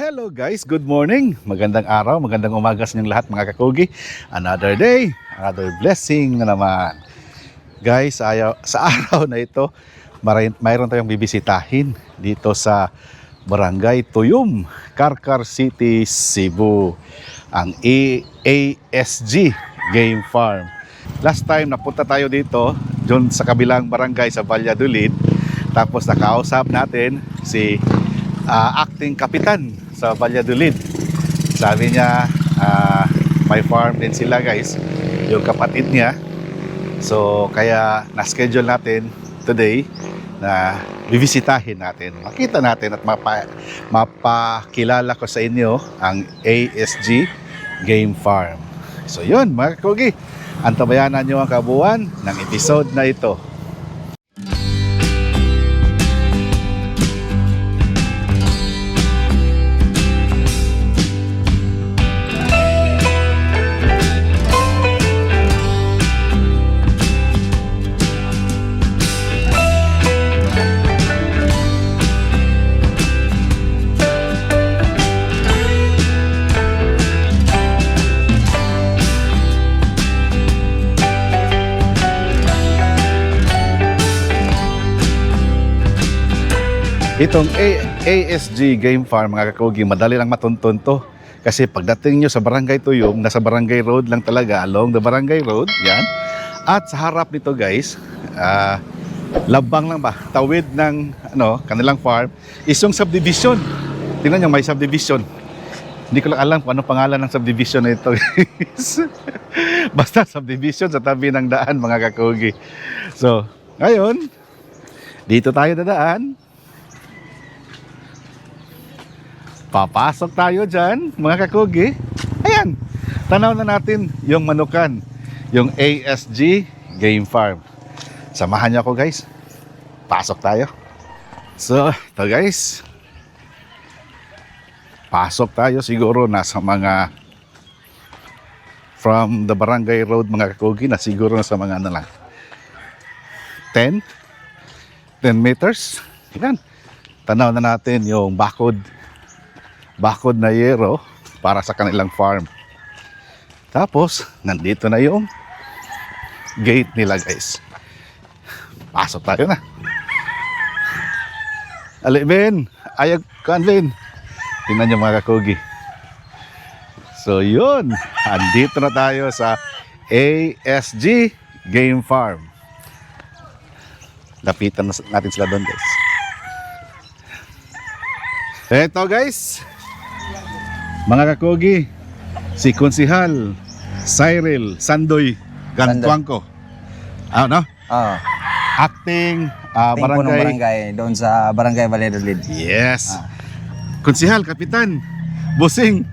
Hello guys, good morning. Magandang araw, magandang umaga sa inyong lahat mga kakugi. Another day, another blessing na naman. Guys, sa araw na ito, mayroon tayong bibisitahin dito sa Barangay Tuyum, Carcar City, Cebu. Ang ASG Game Farm. Last time napunta tayo dito, dun sa kabilang barangay sa Valladolid. Tapos nakausap natin si acting kapitan sa Valladolid. Sabi niya may farm din sila guys, yung kapatid niya. So kaya na-schedule natin today na bibisitahin natin. Makita natin at mapakilala ko sa inyo ang ASG Game Farm. So yun mga kakugi, antabayanan nyo ang kabuuan ng episode na ito. Itong ASG Game Farm mga kakugi, madali lang matuntun to. Kasi pagdating nyo sa Barangay Tuyum, nasa Barangay Road lang talaga, along the Barangay Road, yan. At sa harap nito guys, labang lang ba, tawid ng kanilang farm, is yung subdivision. Tingnan nyo, may subdivision. Hindi ko lang alam kung anong pangalan ng subdivision na ito guys. Basta subdivision sa tabi ng daan mga kakugi. So, ngayon, dito tayo dadaan. Papasok tayo dyan, mga kakugi. Ayan, tanaw na natin yung manukan, yung ASG Game Farm. Samahan niyo ako guys. Pasok tayo. So, ito guys. Pasok tayo siguro nasa mga from the Barangay Road mga kakugi na siguro nasa mga 10 meters. Ayan. Tanaw na natin yung bakod na yero para sa kanilang farm. Tapos, nandito na yung gate nila guys. Pasok tayo na. Ali Ben, ayag kan Ben. Tingnan nyo mga kakugi. So yun, andito na tayo sa ASG Game Farm. Lapitan natin sila doon guys. Eto guys, mga kakugi, si Konsihal Cyril Sandoy Gantuangco. Acting barangay doon sa Barangay Valladolid. Yes. Konsihal, kapitan, Busing,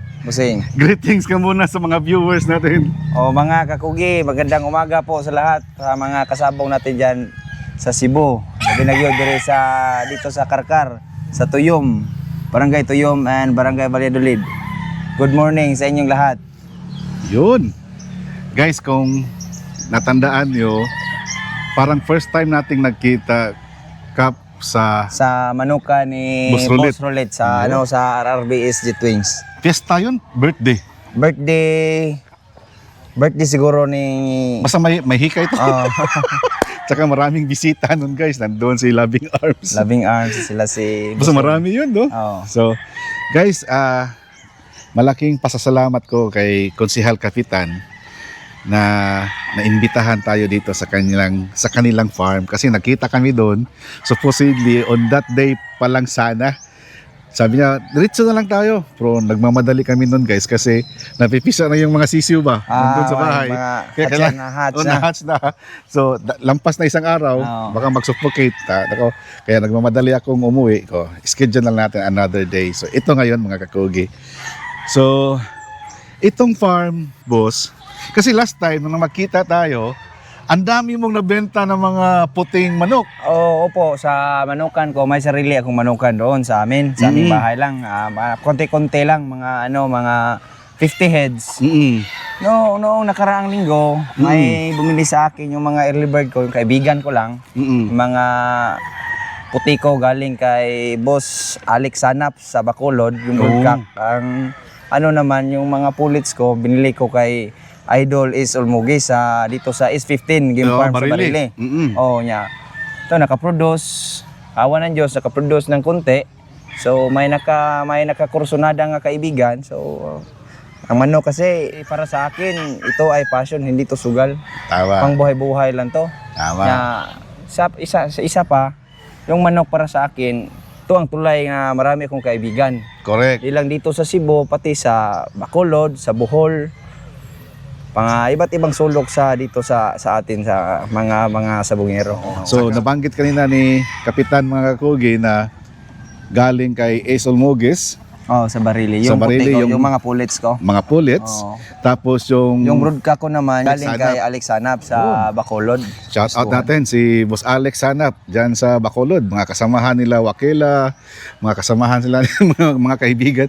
greetings ka muna sa mga viewers natin. Mga kakugi, magandang umaga po sa lahat, sa mga kasabong natin dyan sa Cebu. Binagyo dito sa Carcar, sa Tuyum, Barangay Tuyum and Barangay Valladolid. Good morning sa inyong lahat. Yun. Guys, kung natandaan nyo, parang first time nating nagkita Kap sa manuka ni Boss Rolet sa sa RRBSG Twins. Fiesta yun? Birthday siguro ni... Basta may hika ito. Tsaka maraming bisita nun guys. Nandun si Loving Arms. Sila si... Basta marami yun, no? So, guys, malaking pasasalamat ko kay Konsihal Kapitan na naimbitahan tayo dito sa kanilang farm kasi nakita kami doon. Supposedly on that day pa lang sana. Sabi niya, diretso na lang tayo. Pero nagmamadali kami noon guys kasi napipisa na yung mga sisiw ba doon sa bahay. Kaya hatch na. So lampas na isang araw, baka mag-suffocate. Kaya nagmamadali akong umuwi ko. Schedule na natin another day. So ito ngayon mga kakugi. So, itong farm, boss, kasi last time nung makita tayo, ang dami mong nabenta ng mga puting manok. Opo, sa manukan ko, may sarili akong manukan doon sa amin. Sa aming bahay lang, konti-konti lang, mga 50 heads. Noong nakaraang linggo, may bumili sa akin yung mga early bird ko, yung kaibigan ko lang, mga putiko galing kay Boss Alex Sanap sa Bacolod, yung Oo. broodcock. Ang ano naman, yung mga pullets ko, binili ko kay Idol is Olmugi sa dito sa S15 Game Oo, Farm sa Barili. Barili. Mm-mm. Oh, nya. Ito nakaproduce, awa ng Diyos, nakaproduce ng konti. So may nakakursunada nga kaibigan. So ang manok kasi para sa akin, ito ay passion, hindi to sugal. Tama. Pang buhay-buhay lang to. Tama. Na sa isa pa, yung manok para sa akin, ito ang tulay nga marami akong kaibigan. Correct. Ilang dito sa Cebu, pati sa Bacolod, sa Bohol, iba't ibang sulok sa dito sa atin sa mga sabungero. So, nabanggit kanina ni Kapitan mga kakugi na galing kay Ace Olmugis, Oh, sa Barili. Sa Yung Barili, puti ko, yung- yung mga pullets ko. mga pullets. Oo. Tapos yung, Yung broodcock ko naman, Alex galing Sanap. kay Alex Sanap sa Bacolod. shout out natin si Boss Alex Sanap dyan sa Bacolod. Mga kasamahan nila Wakela, mga kasamahan sila mga kaibigan.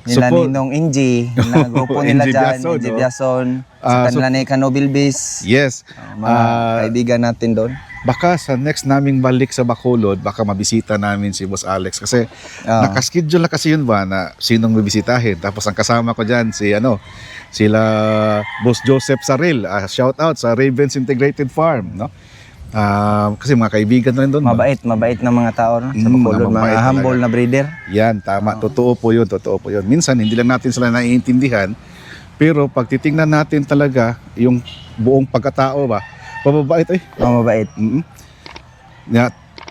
Nila Support. Ninong Inji, na grupo nila Inji dyan, Biason, Inji no? Biason, Ah, sa kanila ni Cano Bilbis, Yes. mga kaibigan natin doon. Baka sa next naming balik sa Bacolod, baka mabisita namin si Boss Alex kasi Ah. nakaschedule na kasi yun ba na sinong bibisitahin. Tapos ang kasama ko dyan sila Boss Joseph Saril. Shout out sa Ravens Integrated Farm, no? Kasi mga kaibigan na rin doon. Mabait na mga tao no? Sa Mm, Bacolod, mabait mga humble talaga. na breeder. Yan, tama. Totoo po yun. Minsan, hindi lang natin sila naiintindihan. Pero pag titingnan natin talaga yung buong pagkatao ba, pababait eh. Mabait. Mm-mm.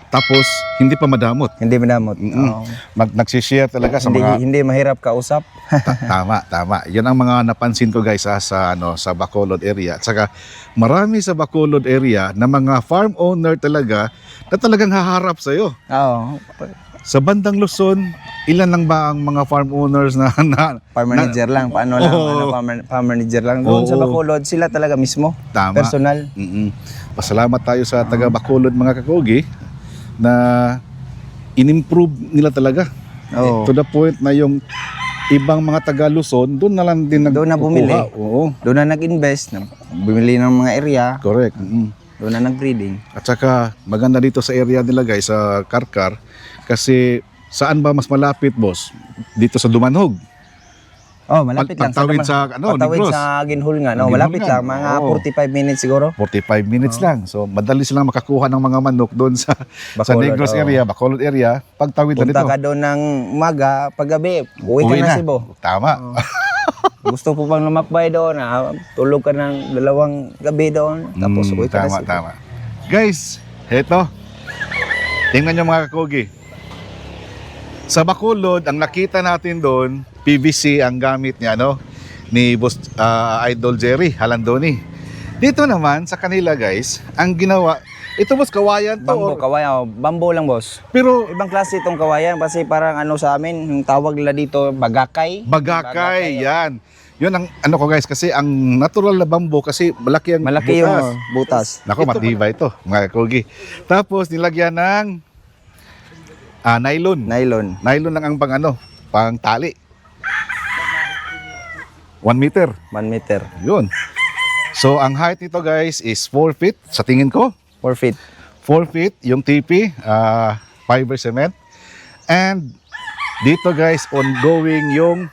Tapos, hindi pa madamot. Hindi madamot. Mm-mm. Oo. Nagsishare talaga sa Hindi, mga... hindi mahirap kausap. Tama. Yan ang mga napansin ko guys sa Bacolod area. At saka, marami sa Bacolod area na mga farm owner talaga na talagang haharap sa'yo. Oo. Sa bandang Luzon, ilan lang ba ang mga farm owners na Farm manager lang. Paano lang? Oo. Farm manager lang. Doon sa Oo. Bacolod, sila talaga mismo. tama? Personal. Mm-mm. Pasalamat tayo sa taga Bacolod mga kakugi na in-improve nila talaga. Oo. To the point na yung ibang mga taga Luzon, doon na lang din Doon na bumili. nagkukuha. Oo, Doon na nag-invest, bumili ng mga area, correct. Mm-mm. doon na nag-breeding. At saka maganda dito sa area nila guys sa Karkar kasi saan ba mas malapit boss? Dito sa Dumanhog. Oh, malapit lang. Pagtawid sa, Pagtawid Negros. sa Ginhulngan. Oh, Ginhulngan. malapit lang. Mga Oo. 45 minutes siguro. 45 minutes lang. So madali silang makakuha ng mga manok doon sa Bacolod, Negros oo. area, Bacolod area. Pagtawid lang Punta dito. ka doon ng umaga, paggabi, uwi ka Uwi na Cebu. Tama. Gusto po bang lumakbay doon? Tulog ka ng 2 gabi doon. Tapos uwi ka na Cebu. Tama. Guys, heto. Tingnan nyo mga kakugi. Sa Bacolod, ang nakita natin doon, PVC ang gamit niya, no? Ni Boss Idol Jerry Halandoni. Dito naman sa kanila guys, ang ginawa, ito boss kawayan to. Bambo, kawayan. Bambo lang, boss. Pero Ibang klase itong kawayan kasi parang ano sa amin, yung tawag nila dito, bagakay. bagakay, oh. yan. Yun ang ano ko guys, kasi ang natural na bambo kasi malaki ang Malaki butas. yung butas. Nako, matibay ito, mga kakugi. Tapos nilagyan ng nylon. Nylon. Nylon lang ang pang tali. 1 meter. 1 meter. Yun. So, ang height nito guys is 4 feet. Sa tingin ko, 4 feet. 4 feet yung TP, fiber cement. And dito guys, ongoing yung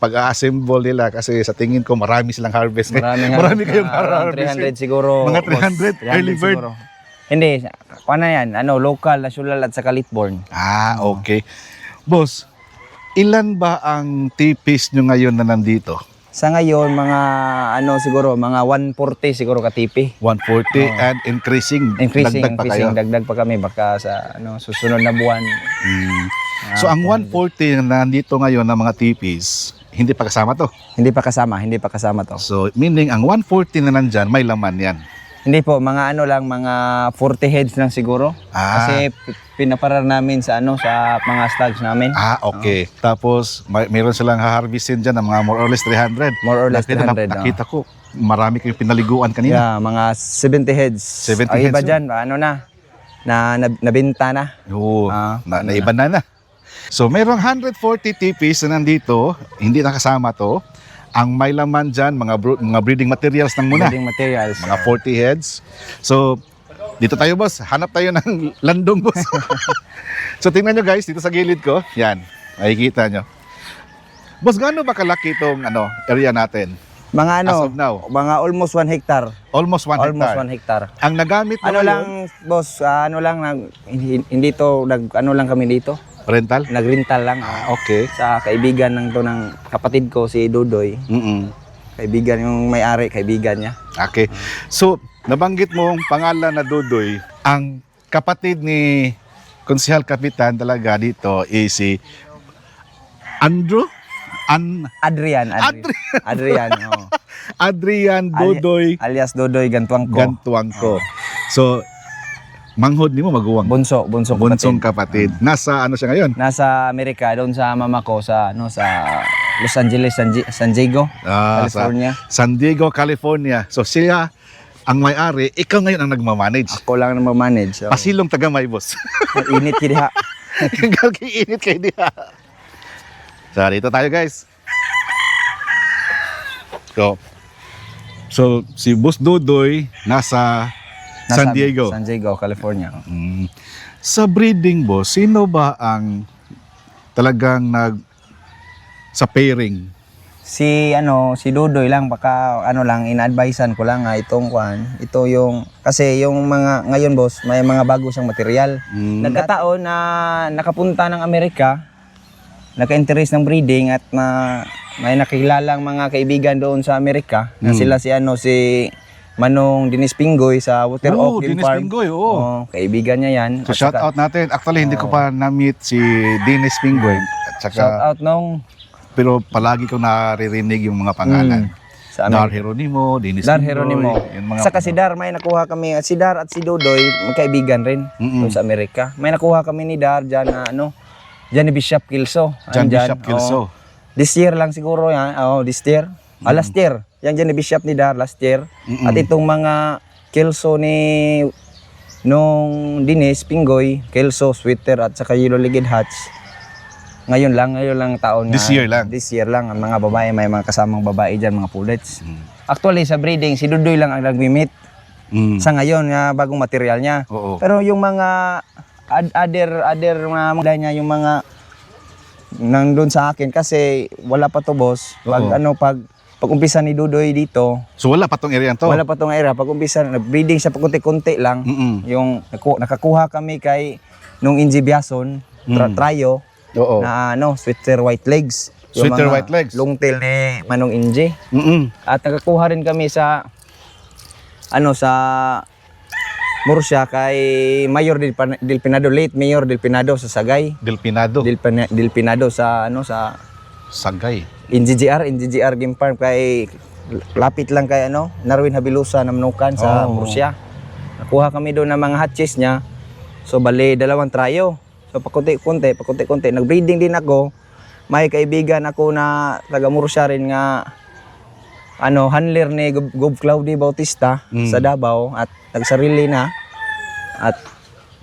pag-assemble nila kasi sa tingin ko marami silang harvest. Marami kayong around harvest. 300 siguro. Mga boss. 300, early bird. siguro. Hindi, paano yan? Local, nasyulal at saka litborn. Okay. Boss, ilan ba ang tipis nyo ngayon na nandito? Sa ngayon, mga siguro, mga 140 siguro katipi. 140 and increasing. Dagdag pa kayo. Dagdag pa kami baka sa susunod na buwan. So ang 140 na nandito ngayon ng mga tipis, hindi pa kasama to. Hindi pa kasama to. So meaning ang 140 na nandyan, may laman yan. Hindi po, mga mga 40 heads lang siguro. Kasi pinaparar namin sa sa mga stags namin. Okay. Tapos mayroon silang haharvestin dyan ng mga more or less 300. More or less 300. Nakita ko, marami kayong pinaliguan kanina. Yeah, mga 70 heads. 70 Ang iba heads, dyan, nabenta na. Oo, naiba na. So mayroong 140 tipis na nandito, hindi nakasama to. Ang may laman dyan, mga breeding materials lang muna. Breeding materials. Mga 40 heads. So, Dito tayo, boss. Hanap tayo ng landong, boss. So, tingnan nyo, guys, dito sa gilid ko. Yan. Makikita nyo. Boss, gaano ba kalaki itong area natin? Mga As of now? mga almost 1 hectare. Almost 1 hectare. Almost 1 hectare. Ang nagamit mo Ano ngayon, lang, boss, hindi to, ano lang kami dito. rental? Nagrental lang. Okay. Sa kaibigan ng kapatid ko, si Dudoy. Kaibigan yung may-ari, kaibigan niya. Okay. So, nabanggit mo ang pangalan na Dudoy. Ang kapatid ni Konsehal Kapitan talaga dito is si Andrew? Adrian. Oh. Adrian Dudoy Alias Dudoy Gantuangko. Gantuangko. So, manghod ni mo maguwang. Bunsong kapatid. Nasa ano siya ngayon? Nasa Amerika, doon sa mama ko sa Los Angeles, San Diego, California. Sa San Diego, California. So siya ang may-ari, ikaw ngayon ang nagmamanage. Ako lang na mag-manage. So. Pasilong tagamay, boss. Init kaya. Init kayo diha. So dito tayo, guys. So si Boss Dudoy nasa San Diego. San Diego, California. Sa breeding, boss, sino ba ang talagang sa pairing? Si Dudoy lang, baka ina-advisean ko lang ito yung kasi yung mga ngayon, boss, may mga bago siyang material. Nagkataon na nakapunta ng Amerika, naka-interest ng breeding at may nakilalang mga kaibigan doon sa Amerika na sila si Manong Dennis Pingoy sa Water Oak Game Dennis Farm. Pingoy, oo. Kaibigan niya yan. So shout out natin. Actually, hindi ko pa na-meet si Dennis Pingoy. At saka, Shout out nung pero palagi ko naririnig yung mga pangalan. sa Dar Amerika. Jeronimo, Dennis Dar Pingoy. Jeronimo. Yung mga, Saka si Dar, may nakuha kami. Si Dar at si Dudoy, magkaibigan rin doon sa Amerika. May nakuha kami ni Dar dyan na dyan ni Bishop Kilso. John Andyan, Bishop Kilso. This year lang siguro yan. This year. Last year. Yan dyan ni Bishop ni Dar last year. At itong mga Kilso nung Dennis Pingoy, Kilso, Sweater at saka Yellow Legged Hatch. Ngayon lang taon nga. This year lang. This year lang. Ang mga babae, may mga kasamang babae dyan, mga pullets. Actually, sa breeding, si Dudoy lang ang nag-meet. Sa ngayon, bagong material niya. Oo. Pero yung mga other mga niya, yung mga nandun sa akin kasi wala pa to, boss. Pag umpisa ni Dudoy dito, So wala pa tong area to? wala pa tong era. Pag umpisa, breeding siya pakunti-kunti lang. Yung nakakuha kami kay nung Inji Biason, Trayo, Oo. na Sweater White Legs. Yung Sweater mga White Legs. long tail ni Manong Inji. Mm-mm. At nakakuha rin kami sa sa Murcia kay Mayor Del Pinado, late Mayor Del Pinado sa Sagay. Del Pinado. Del Pinado sa sa Sagay. NGGR Game Farm kay lapit lang kay Narwin Habilusa na Manukan sa Murcia. Nakuha kami doon ng mga hatches niya. So bali 2 trayo. So pakunti-kunti nagbreeding din ako. May kaibigan ako na taga Murcia rin nga handler ni Gob Claudio Bautista sa Davao at nagsarili na. At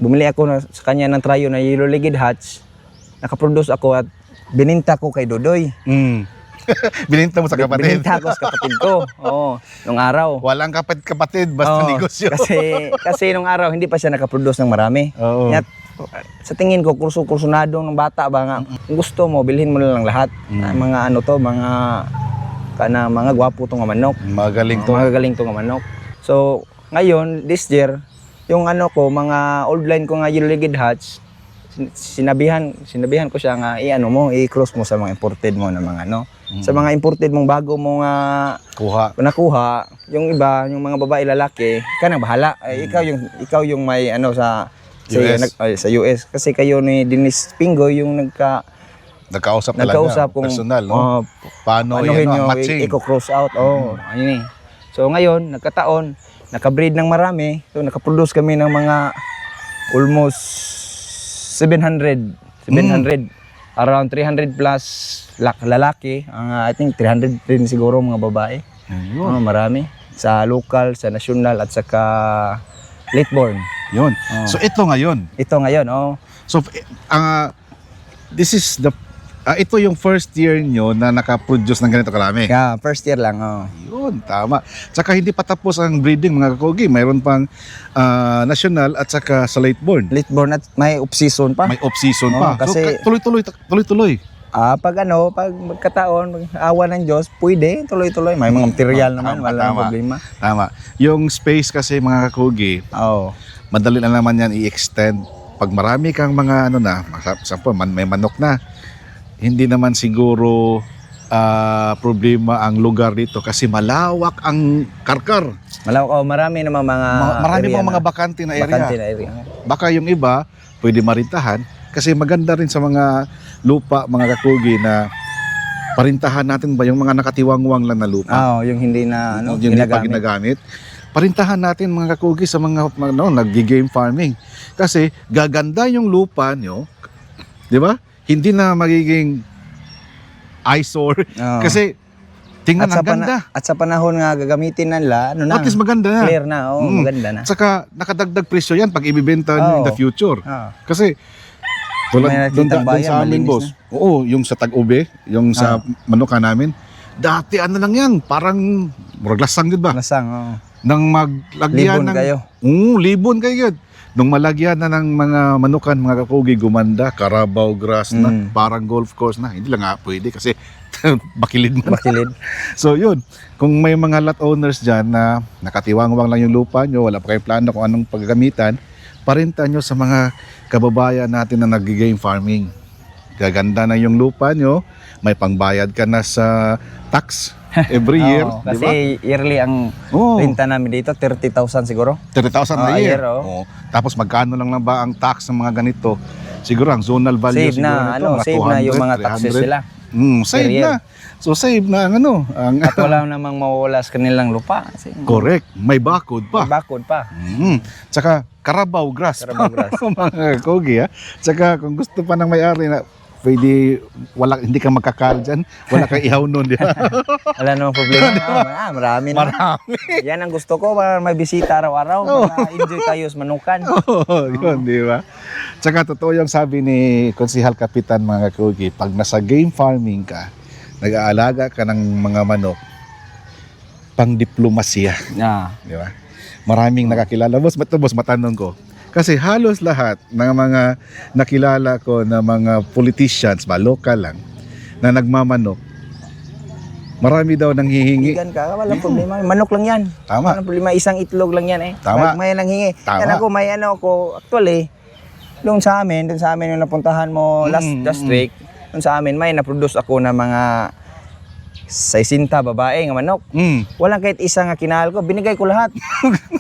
bumili ako sa kanya ng trayo na Yellow Legged Hatch. Nakaproduce ako at bininta ko kay Dudoy. Bininta mo sa kapatid? Bininta ko sa kapatid ko. Oo, nung araw. Walang kapatid, basta Oo, negosyo. Kasi nung araw hindi pa siya nakaproduce ng marami. Oo. At sa tingin ko kurso-kursunadong ng bata ba nga kung gusto mo bilhin mo na lang lahat. Mga mga gwapo tong manok. Magaling to. Magagaling tong manok. So, ngayon this year yung mga old line ko nga Yellow Legged Hatch, sinabihan ko siya nga i-cross mo sa mga imported mo na mga sa mga imported mong bago mo nga nakuha, yung iba, yung mga babae lalaki, ka na bahala. Ikaw yung may sa US kasi kayo ni Dennis Pingoy yung nagkausap talaga, kung personal, no? Paano nyo matching? i-cross out. Ayun eh. So ngayon, nagkataon, nakabreed ng marami. So nakaproduce kami ng mga almost 700. Around 300 plus lalaki. I think 300 din siguro mga babae. Marami. Sa local, sa national at saka late born. Yun. So ito ngayon. Ito ngayon, So this is the ito yung first year nyo na nakaproduce ng ganito karami. Yeah, first year lang. Oh. Yun, tama. Tsaka hindi pa tapos ang breeding mga kakogi. Mayroon pang national at saka sa late born. Late born at may off-season pa. May off-season Oo, pa. kasi- So, tuloy-tuloy. Pag magkataon, mag-awa ng Diyos, pwede, tuloy-tuloy. May mga material naman, Tama, walang tama. problema. Tama. Yung space kasi mga kakogi, Oo. madali na naman yan i-extend. Pag marami kang mga may manok na, hindi naman siguro problema ang lugar dito kasi malawak ang karkar. Marami namang mga Marami area pang mga na- bakante na area. bakante na area. Baka yung iba, pwede marintahan kasi maganda rin sa mga lupa, mga kakugi na parintahan natin ba yung mga nakatiwangwang lang na lupa. Yung hindi na yung hindi pa ginagamit. Parintahan natin mga kakugi sa mga nag-game farming. Kasi gaganda yung lupa nyo, di ba? Hindi na magiging eyesore. Oo. Kasi tingnan ang ganda. At sa panahon nga gagamitin nila, At least maganda na. clear na, maganda na. Saka nakadagdag presyo yan pag ibibenta nyo in the future. Oo. Kasi May tulad nakitang doon bayan, sa amin, malinis boss. Oo, yung sa Tag-Ube, yung sa manuka namin. Dati ano lang yan, parang murag lasang yun ba? Lasang, oo. Nang maglagyan Libon kayo. Libon kayo yun. Nung malagyan na ng mga manukan, mga kakugi, gumanda, Carabao grass na, parang golf course na. Hindi lang nga pwede kasi bakilid na. Bakilid. So yun, kung may mga lot owners dyan na nakatiwangwang lang yung lupa nyo, wala pa kayong plano kung anong paggagamitan, parinta nyo sa mga kababayan natin na nag-game farming. Gaganda na yung lupa nyo, may pangbayad ka na sa tax every year, Oo, di kasi ba? yearly ang Oo. renta namin dito, 30,000 siguro. 30,000 na year. oh. Oo. Tapos magkano lang ba ang tax ng mga ganito? Siguro ang zonal value Save siguro na, nito, mga save na yung 200, mga taxes 300. sila. Save per year. na. So save na ang At wala namang mawawala sa kanilang lupa. Kasi correct. May bakod pa. may bakod pa. Tsaka Carabao grass. Carabao grass. Mga kogi ha. Tsaka kung gusto pa ng may-ari na pwede, hindi ka magkakal dyan, wala kang ihaw nun. Di ba? Wala namang problema. Marami na. Marami. Yan ang gusto ko para may bisita araw-araw. Para enjoy tayo sa manukan. Yun, di ba? Tsaka totoo yung sabi ni Konsihal Kapitan mga kogi, pag nasa game farming ka, nag-aalaga ka ng mga manok, pang diplomasya. Di ba? Maraming nakakilala. Boss, matanong ko. Kasi halos lahat ng mga nakilala ko na mga politicians, local lang, na nagmamanok, marami daw nang hihingi. Igan ka, walang problema. Manok lang yan. Tama. Walang problema. Isang itlog lang yan eh. Tama. Pag may nanghingi. Tama. Yan ako, may actually, doon sa amin yung napuntahan mo last week, doon sa amin, may na-produce ako na mga 60 babae nga manok. Walang kahit isa nga kinahal ko, binigay ko lahat.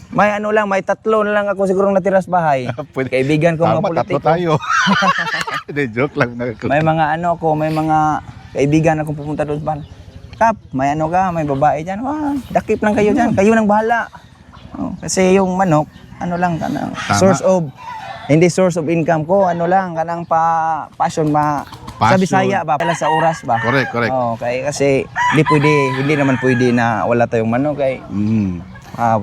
may may 3 na lang ako sigurong natira sa bahay. Pwede. Kaibigan ko mga Tama, politiko. tatlo tayo. Hindi, joke lang. May mga may mga kaibigan akong pupunta doon sa bahay. Kap, may may babae dyan. Dakip lang kayo dyan. Kayo nang bahala. Kasi yung manok, source of, hindi source of income ko, kanang passion sa Bisaya ba, pala sa oras ba? Correct. Kasi hindi naman pwede na wala tayong manok kay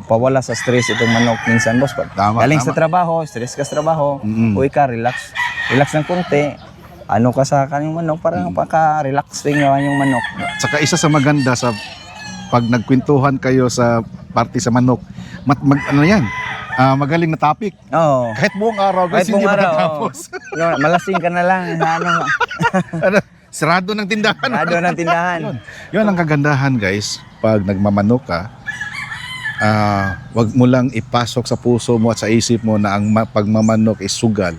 pawala sa stress itong manok minsan boss. Galing sa trabaho, stress ka sa trabaho, uwi ka, relax ng konti. Ka sa kanyang manok para paka-relax din yung manok. Saka isa sa maganda sa pag nagkwentuhan kayo sa party sa manok, magaling na topic. Kahit buong araw guys, hindi matapos. Malasing ka na lang. Sarado ng tindahan. Sarado ng tindahan. Yun ang kagandahan guys, pag nagmamanok ka, wag mo lang ipasok sa puso mo at sa isip mo na ang pagmamanok is sugal.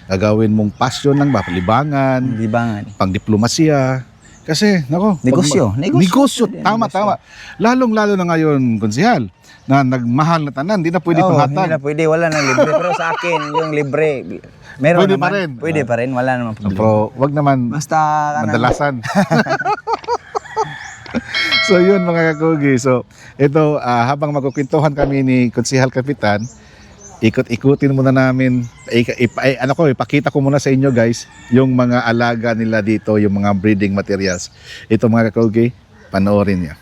Gagawin mong passion ng libangan, pang diplomasya. Kasi, negosyo. Tama. Lalong-lalo na ngayon, Konsihal, na nagmahal na tanan, hindi na pwede panghatag. Hindi na pwede, wala nang libre. Pero sa akin, yung libre, meron Pwede naman. pa rin. Pwede pa rin, wala naman problema. Pero wag naman Basta madalasan. So yun mga kakugi. So ito, habang magkukwentuhan kami ni Konsihal Kapitan, ikot-ikutin muna namin, ipakita ko muna sa inyo guys, yung mga alaga nila dito, yung mga breeding materials. Ito mga kakugi, panoorin niyo.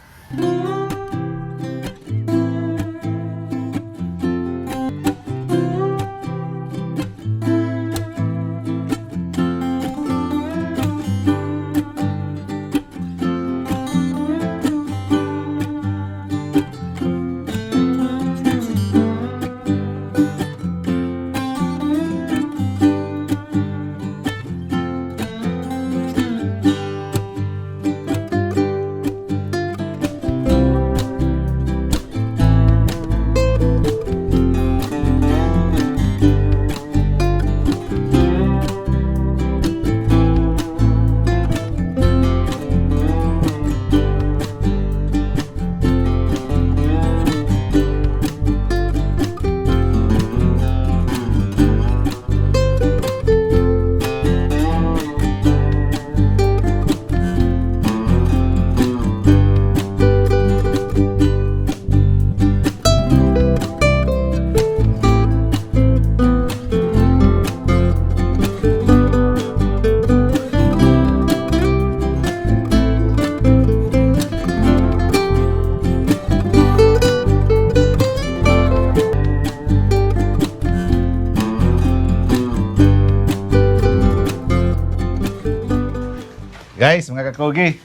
Guys, mga kakogi,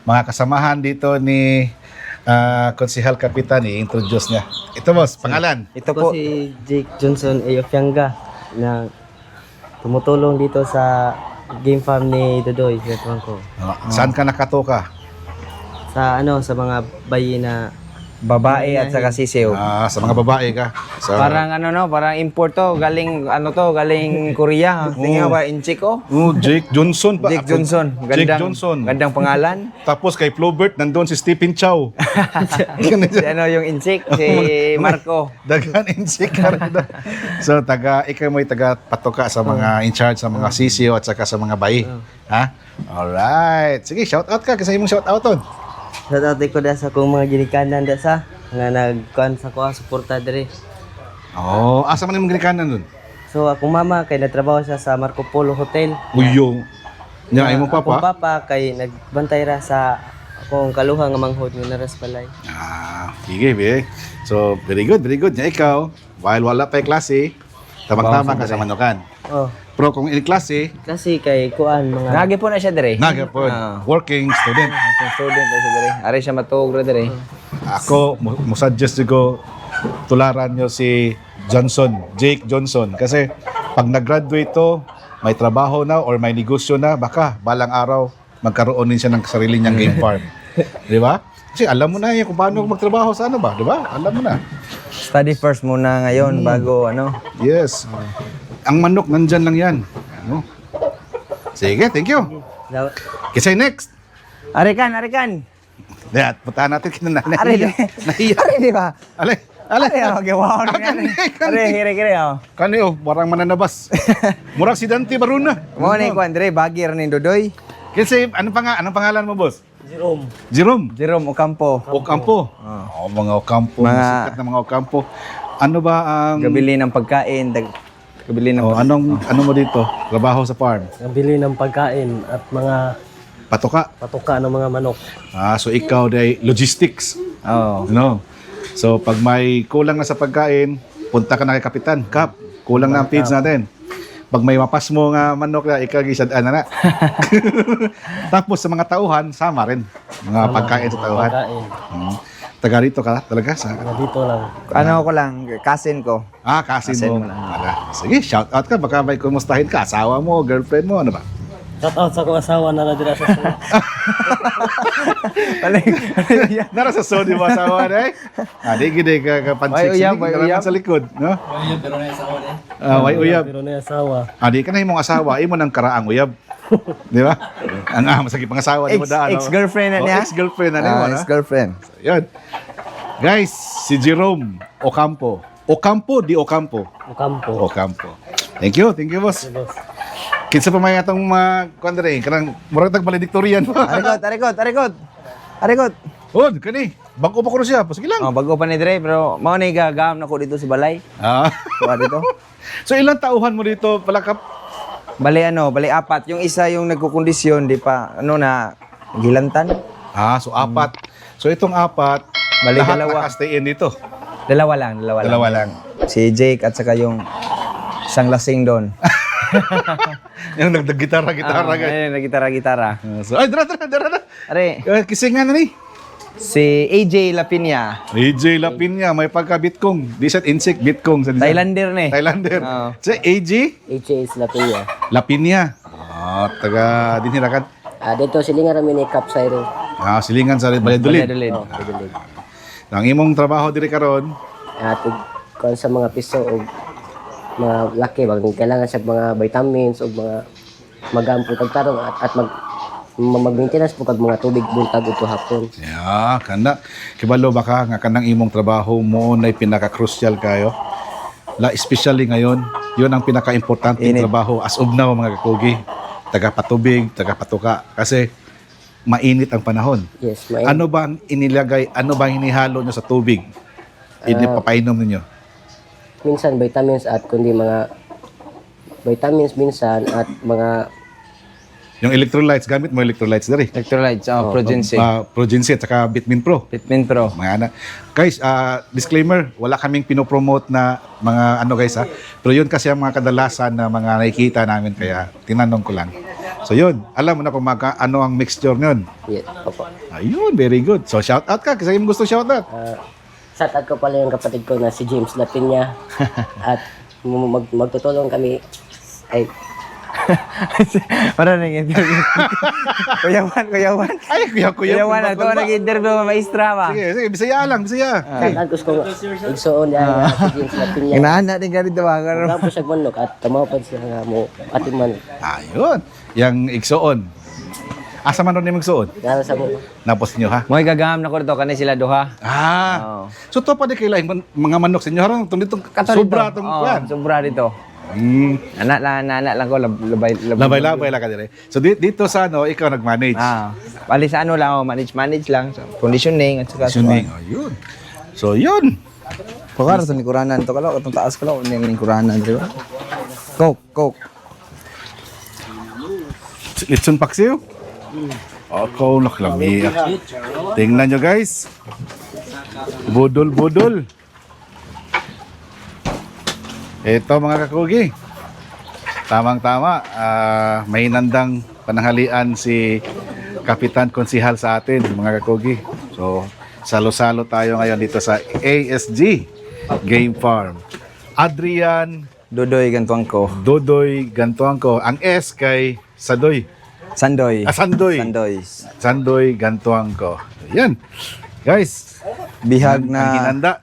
mga kasamahan dito ni Konsehal Kapitan, i-introduce niya. Ito boss, pangalan. Ito Ako po. si Jake Johnson Ayofianga na tumutulong dito sa game farm ni Dodoy, veteran ko. Saan ka nakatoka? Sa mga bayi na Babae at saka sisiw. Sa mga babae ka. Sa, Parang parang import to, galing galing Korea. Tingnan ba inchik ko? Jake Johnson pa. Jake Johnson. Jake Johnson. Gandang pangalan. Tapos kay Flaubert, nandun si Stephen Chow. Si yung inchik, si Marco. Dagan insik ka rin doon. So, ikaw mo'y taga-patoka sa mga in charge sa mga sisiyo at saka sa mga bayi. Ha? Alright. Sige, shout out ka kasi imong shout out on. Shoutout ko da sa kong mga ginikanan da sa nga nagkuhan sa kuha suporta diri. Oh, asa man imong ginikanan doon? So akong mama kay natrabaho siya sa Marco Polo Hotel. Uyo. Nya imong Akong papa? papa kay nagbantay ra sa akong kaluha nga manghod nga naras balay. Sige, be. So, very good, very good. Nya ikaw, while wala pa klase, tamang-tama ka sa manukan. Oh, Pero kung in klase, kasi kay kuan mga Nagi po na siya dire. nagapon, working student. Student na siya dire. Ari siya matug ra dire. Ako, mo-suggest ko, tularan nyo si Jake Johnson. Kasi pag nag-graduate to, may trabaho na or may negosyo na, baka balang araw magkaroon din siya ng sarili niyang game farm. Di ba? Kasi alam mo na yan kung paano magtrabaho sa ano ba? Di ba? Alam mo na. Study first muna ngayon bago Yes. Ang manok, nandyan lang yan. Ano? Sige, thank you. Kisay next. Arikan. Dahil, puntahan natin kina nanay. Ari di. Nahiya. Ari di ba? Alay, Ari alay. gawa na yan. Ari kire Kani warang mananabas. Murag si Dante Baruna. Mo ni ko Andre bagir ni Dodoy. Kasi anong pangalan mo, boss? Jerome. Jerome Ocampo. Ocampo. Mga Ocampo, sikat na mga Ocampo. Ano ba ang Gabili ng pagkain, gabili ng ano mo dito? Trabaho sa farm. ang bili ng pagkain at mga Patoka. patuka ng mga manok. So ikaw day logistics. Oh. No. So pag may kulang na sa pagkain, punta ka na kay Kapitan. Kap, kulang na ang feeds natin. Pag may mapas mo nga manok na, ikaw gisadaan na. Tapos sa mga tauhan, sama rin. Mga pagkain sa tauhan. Pagkain. Taga rito ka talaga sa... Dito lang. Ano ko lang, cousin ko. Kasin Kasin mo. mo lang. Sige, shout out ka. Baka may kumustahin ka. Asawa mo, girlfriend mo, ano ba? Shout out sa kong asawa na nadira sa Nara sa Sony mo asawa na di gede ka May kapansik. uyab, may uyab. Sa likod. No? pero na asawa niya. May uyab. Pero na asawa. Di ka na imong asawa. Imo ng karaang uyab. Di ba? Masakit pang asawa. Di mo daan. Ex-girlfriend na niya? Ex-girlfriend na niya. Ex-girlfriend. Yan. Guys, si Jerome Ocampo. Ocampo, di Ocampo. Ocampo. Thank you, boss. Kinsa pa may atong mga kuandre, kanang murag tag valedictorian pa. Arikot. Kani. Bago pa ko siya, sige lang. Bago pa ni Dre, pero mao ni gagam na ko dito si Balay. Kuha dito. So ilang tauhan mo dito pala kap? Bali apat. Yung isa yung nagkukondisyon, di pa, na, gilantan. So apat. So itong apat, Bali, lahat dalawa. naka-stay in dito. Dalawa lang. Si Jake at saka yung isang lasing doon. Yung nagdagitara guys. Ayun, gitara. So ay dara. Are, Kisingan na ni. si AJ Lapinya. AJ Lapinya, may pagka-bitkong. Di sa insect, bitkong. Sa Thailander ni. Thailander. Oo. So AJ HAS Lapilla. Lapinya. Taga dinhirakan. Dito silingan kami ni Cap Sairo. Silingan sa Valladolid. Valladolid. Ang imong trabaho diri karon, Kung sa mga piso o mga laki, kailangan sa mga vitamins o mga magampo pagtarong at mag-maintenance po kag mga tubig buntag ito hapon. kana kibalo baka nga kanang imong trabaho mo na pinaka-crucial kayo. Especially ngayon, 'yun ang pinaka-importante trabaho as of now mga kakugi. Taga-patubig, taga-patuka kasi mainit ang panahon. Yes, Ano ba ang inilagay, ano ba ang hinihalo nyo sa tubig? Papainom ninyo? minsan vitamins at kundi mga vitamins minsan at mga Yung electrolytes, gamit mo electrolytes dari. Electrolytes, Progency. Progency at saka Vitamin Pro. Vitamin Pro. Mga anak. Guys, disclaimer, wala kaming pinopromote na mga guys ha. Pero yun kasi ang mga kadalasan na mga nakikita namin kaya tinanong ko lang. So yun, alam mo na kung ano ang mixture nun. Yeah, opo. Ayun, very good. So shout out ka, kasi mo gusto shout out. Shout out ko pala yung kapatid ko na si James Lapinya. At magtutulong kami. Ay, Para nag-interview. Kuyawan. Ay, Kuyawan, ito nag-interview maestra ba? Sige, sige, bisaya lang, bisaya. shout out ko igsoon niya na si James Lapinya. Ganahan natin ka dito ba? Wala po siya manok at tamapad siya nga mo atiman. Ayun, yung igsoon. Asa man ron yung igsoon? Gano'n sa mo. Napos nyo ha? Mo'y gagaham na ko dito, kanay sila duha. Ah, so to pa di kayo laing mga manok sa inyo. Harang itong dito, sobra itong kuwan. Sobra dito. Anak lang ko, Labay-labay lang ka dire. So dito sa ano, ikaw nag-manage. Bali sa ano lang, manage lang. So, conditioning at saka. Suning, ayun. So yun. Pagkara ito ni Kuranan. Ito kalaw, itong taas kalaw. Hindi ni Kuranan. Coke. Litson paksiw? Ako, naklami. Tingnan nyo guys. Budol. Ito mga kakugi. Tamang-tama. May nandang pananghalian si Kapitan Konsihal sa atin, mga kakugi. So, salo-salo tayo ngayon dito sa ASG Game Farm. Adrian Dodoy gantuang ko. Dodoy Gantuangko. Ang S kay Sadoy. Sandoy. Sandoy. Sandoy Gantuangko. Yan. Guys, Bihag ang na hinanda.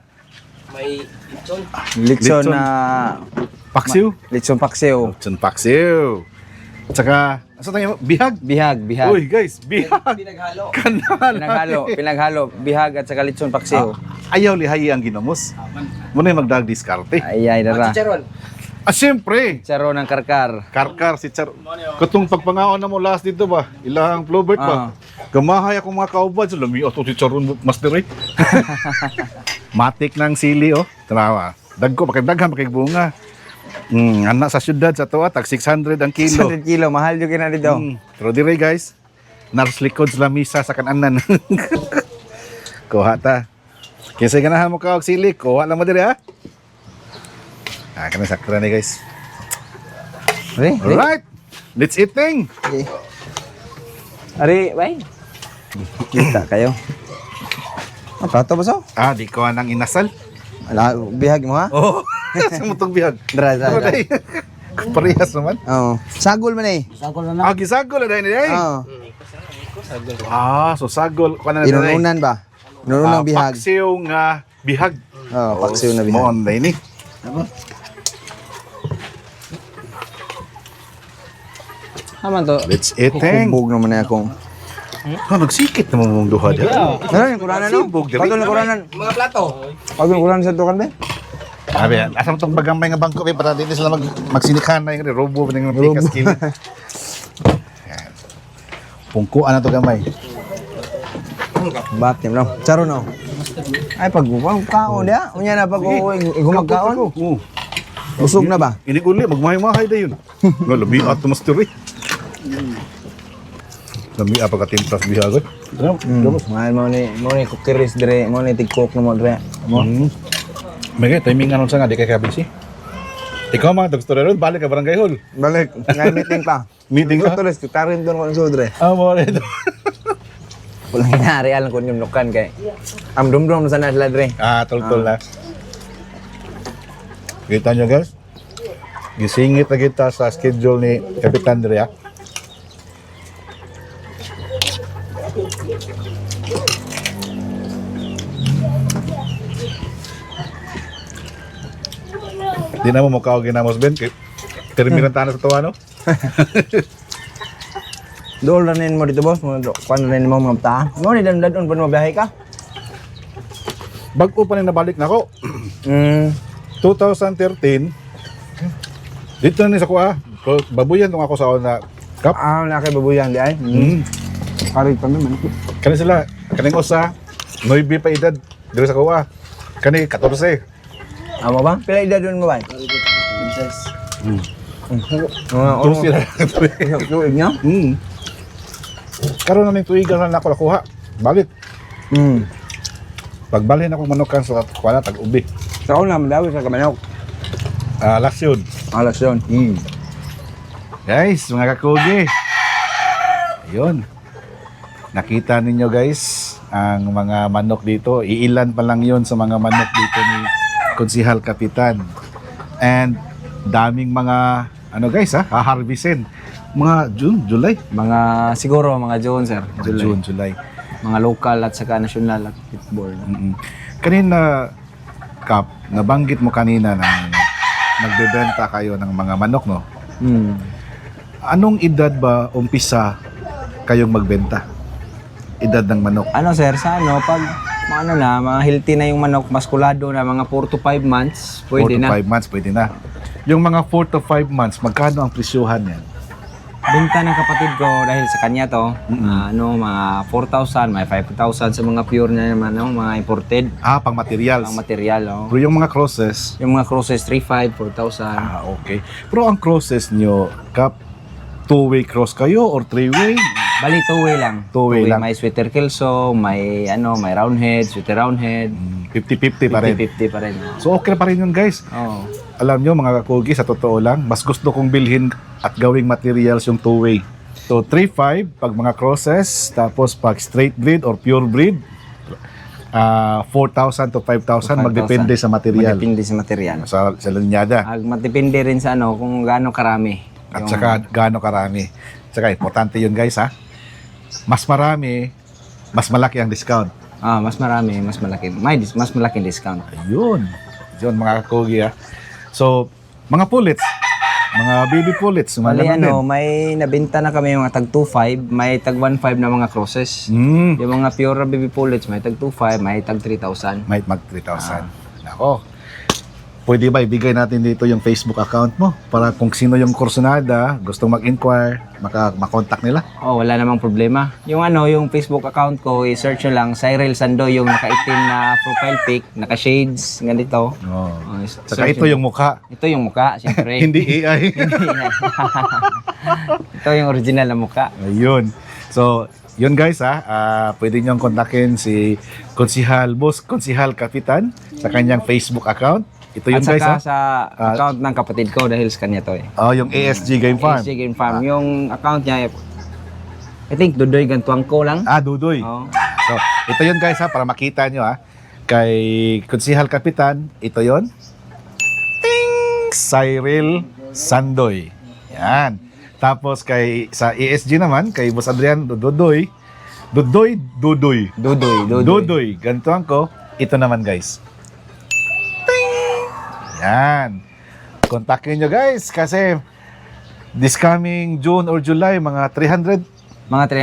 litson Litson. na Paksiw. litson paksiw. Litson paksiw. At saka, asa tayo? Bihag. Bihag. Uy guys, bihag. Pinaghalo. Pinaghalo. Bihag at saka litson paksiw. Ayaw lihayi ang ginamos. Muna yung magdag diskarte. Ay, dara. Siyempre. Charo ng karkar. Karkar si Char. Katong pagpangaon na mo last dito ba? Ilang Flowbird ba? Gamahay ako mga kaubad. So lami ato si Charon master eh. Matik ng sili oh. Tanawa. Dagko pakidaghan pakibunga. Anak sa syudad sa tuwa tag 600 ang kilo. 100 kilo. Mahal yung kina dito. Pero dire guys. Nars likod sa lamisa sa kananan. Kuha ta. Kinsa ganahan mo ka og sili, kuha lang mo dire ha. Kana sakto ni guys. Alright. Let's eat thing. Ari, bay. Kita kayo. Plato ba so? Di ko nang inasal. Bihag mo ha? Oh. Sa mutong bihag. Dra. Parehas naman. Oo. Sagol man eh. Gisagol na dahil niya. Oo. So sagol. Inununan ba? Inununan bihag. Paksiw nga bihag. Oo, paksiw na bihag. Mon na ini. Haman to. Let's eat thing. Kubog naman na akong. Nagsikit naman mong duha dyan. Ano yung kuranan no? Sibog, dali. Pagod yung kuranan. Mga plato. Pagod yung kuranan sa tukan din. Sabi yan, asam itong bagamay nga bangko para din sila magsinikhan na yung robo ng pikas kilo. Yan. Pungkuan na to gamay. Batim no? Charo no? Ay pag kaon dia, unya na pag igumagkaon. Busog na ba? Ini uli, magmahay-mahay na yun. Nga, labi at tumasturi. Labi apa ka timplas bihag. Mahal mo ni kukiris dire, mo ni tigkok na mo dire. Mo. May timing anon sa nga, di kay kabisi. Ikaw mga gusto rin, balik ka barangay hall. Balik, ngay meeting pa. Meeting ka? Tulis, tarin doon ko ng sudre. Mo rin. Walang hinari alam ko yung lukan kay. Dum-dum sa sila dire. Tol-tol na. Kita nyo guys, gisingit na kita sa schedule ni Kapitan Drea. Di na mo mukha o ginamos Ben, terminan tayo sa tawa no? Doon ranin mo dito boss, paano rin mo mga ta? Mo ni dadon pa mo biyahe ka? Bago pa rin nabalik na ako. 2013, dito na sa kuha. Babuyan tong ako sa una cup. Nakay babuyan di ay. Karig pa naman. Kani sila, kaning usa, 9 pa edad, dito sa kuha. Kani 14. Amo ba? Pila edad doon mo ba? Tulos sila. Tuig niya? Karoon na ng tuigan na ako nakuha. Balik. Pagbalhin ako manukan sa kuha na, tag-ubi. Sa una, madawi sa kamanok. Last yun. Alas yun. Guys, mga kakugi, Yun. Nakita ninyo guys, ang mga manok dito. Iilan pa lang yun sa mga manok dito ni Konsihal Kapitan. And daming mga, ano guys haharvestin. Mga June, July? Mga siguro mga June sir. June, July. Mga local at saka national at football. Kanina, Kap, nabanggit mo kanina na nagbebenta kayo ng mga manok, no? Anong edad ba umpisa kayong magbenta? Edad ng manok? Ano sir, sa ano, pag mga healthy na yung manok, maskulado na mga 4 to 5 months, 4 pwede to na. 5 months, pwede na. Yung mga 4 to 5 months, magkano ang presyuhan yan? Benta ng kapatid ko dahil sa kanya to, mga 4,000, may 5,000 sa mga pure na naman, mga imported, Pang materials. ang material. Pero yung mga crosses, Yung mga crosses, 3,500, 4,000. okay. Pero ang crosses nyo, Kap, 2-way cross kayo or 3-way? Bali, two-way lang. Two-way lang. May sweater kelso, may may round head, sweater round head. 50-50 pa rin. 50-50 pa rin. So okay pa rin yun guys. Oo. Alam nyo mga kakugi, sa totoo lang, mas gusto kong bilhin at gawing materials yung 2-way. So 3-5 pag mga crosses, tapos pag straight breed or pure breed, 4,000 to 5,000, magdepende sa material. Magdepende sa material. Sa linyada. Magdepende rin sa kung gaano karami. At saka gaano karami. Saka importante yun guys Mas marami, mas malaki ang discount. Mas marami, mas malaki. Mas malaking discount. Ayun. Yun mga kakugi So, mga pullets, mga baby pullets, mga Bali ganun din. may nabenta na kami mga tag 2,500, may tag 1,500 na mga crosses. Yung mga pure baby pullets, may tag 2,500, may tag 3,000. Might mag 3,000. Nako. Pwede ba ibigay natin dito yung Facebook account mo para kung sino yung kursunada, gustong mag-inquire, makontak nila? Wala namang problema. Yung Facebook account ko, i-search nyo lang, Cyril Sando, yung nakaitim na profile pic, naka-shades, ganito. Saka search ito nyo. yung mukha. Ito yung mukha, siyempre. Hindi AI. Ito yung original na mukha. Ayun. So, yun guys pwede niyong kontakin si Konsihal Kapitan sa kanyang Facebook account. Ito yun At guys saka sa account ng kapatid ko dahil sa kanya to yung ASG Game Farm. ASG Game Farm. Yung account niya, I think Dudoy Gantuang ko lang. Dudoy. Oo. So, ito yun guys para makita nyo kay Konsihal Kapitan, ito yun. Ting! Cyril Sandoy. Yan. Tapos sa ESG naman, kay Boss Adrian Dudoy. Dudoy. Gantuang ko. Ito naman guys. Yan. Kontakin nyo guys kasi this coming June or July, mga 300.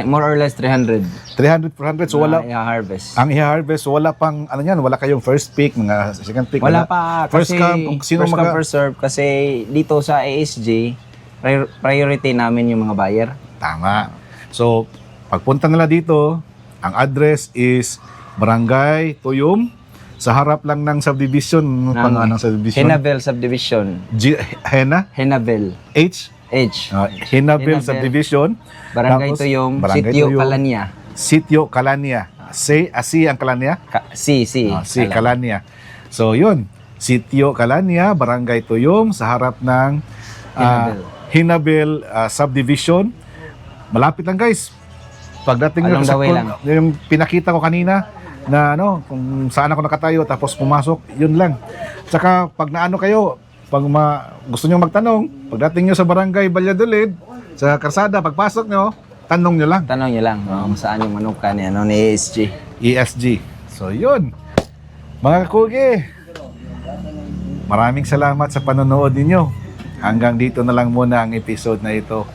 More or less 300. 300, 400. So wala, i-harvest. ang i-harvest, so wala pang, wala kayong first pick, mga second pick. Wala pa. First Kasi, come, kung sino first come, first serve. Kasi dito sa ASG, priority namin yung mga buyer. Tama. So, pagpunta nila dito, ang address is Barangay Tuyum, sa harap lang ng subdivision. Ng subdivision? Henabel Subdivision. Henabel. Henabel Subdivision. Barangay Tapos, Tuyum, Barangay Sitio Tuyum, Kalanya. Sitio Kalanya. Si ang Kalanya? Si Kalanya. So, yun. Sitio Kalanya, Barangay Tuyum, sa harap ng Henabel Subdivision. Malapit lang guys. Pagdating nyo Along the way lang. yung pinakita ko kanina, na kung saan ako nakatayo tapos pumasok, yun lang. Tsaka pag naano kayo, pag gusto nyo magtanong, pagdating nyo sa Barangay Valladolid, sa karsada, pagpasok nyo, tanong nyo lang. Tanong niyo lang kung saan yung manuka ni ESG. ESG. So yun. Mga kakugi, maraming salamat sa panonood ninyo. Hanggang dito na lang muna ang episode na ito.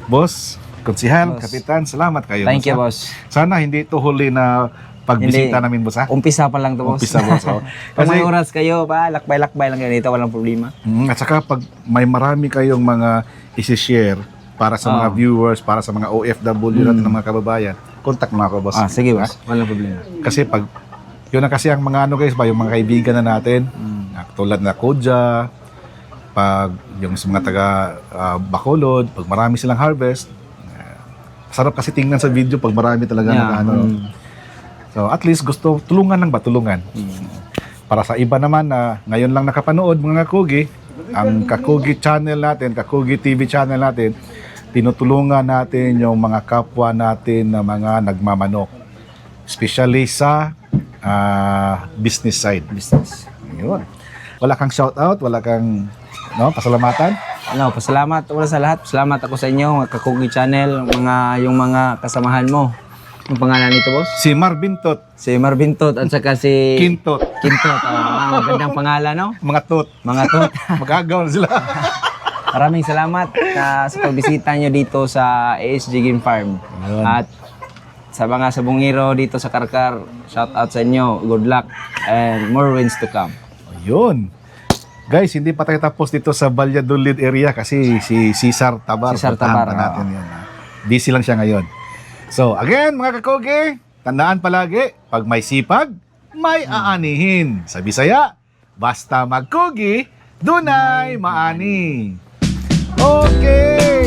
Boss, Konsihal, Kapitan, salamat kayo. Thank you, boss. Sana hindi ito huli na pagbisita namin, boss Umpisa pa lang to, boss. Umpisa, boss. Pag may oras kayo, lakbay-lakbay lang kayo dito, walang problema. At saka pag may marami kayong mga isi-share para sa mga viewers, para sa mga OFW natin ng mga kababayan, contact mo ako, boss. Sige, boss. Walang problema. Kasi pag yun na kasi ang mga guys, yung mga kaibigan na natin, tulad na Kodja, pag yung sa mga taga Bacolod, pag marami silang harvest, sarap kasi tingnan sa video pag marami talaga So at least gusto tulungan lang ba? Tulungan. Para sa iba naman na ngayon lang nakapanood mga Kakugi, ang Kakugi channel natin, Kakugi TV channel natin, tinutulungan natin yung mga kapwa natin na mga nagmamanok. Especially sa business side. Business. Yun. Wala kang shoutout, wala kang pasalamatan. Ano, pasalamat wala sa lahat. Salamat ako sa inyo, mga Kakugi Channel, yung mga kasamahan mo. Yung pangalan nito, boss? Si Marvin Tot, Si Marvin Tot at saka si Kintot, Kintot. Magandang pangalan, no? mga tot. Mga Tot. Magagaw na sila. Maraming salamat sa pagbisita nyo dito sa ASG Game Farm. Ayun. At sa mga sabungiro dito sa Karkar, shout out sa inyo. Good luck and more wins to come. Ayun. Guys, hindi pa tayo tapos dito sa Valladolid area kasi si Cesar Tabar. Cesar puntahan Tabar, pa natin yun. Busy lang siya ngayon. So, again, mga kakogi, tandaan palagi, pag may sipag, may aanihin. Sa Bisaya, basta magkogi, dunay maani. Okay!